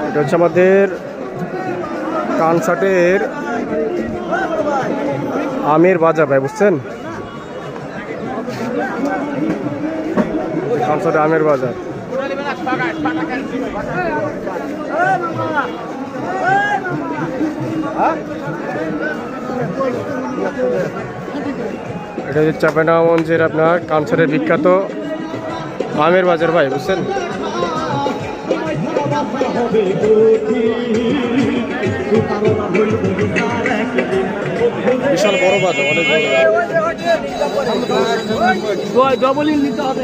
এটা হচ্ছে আমাদের কানসাটের আমের বাজার ভাই, বুঝছেন? কানসাটের আমের বাজার। এটা হচ্ছে চাঁপাইনবাবগঞ্জের আপনার কানসাটের বিখ্যাত আমের বাজার ভাই, বুঝছেন? বিশাল বড় বাজার, অনেক বড়। নিতে হবে।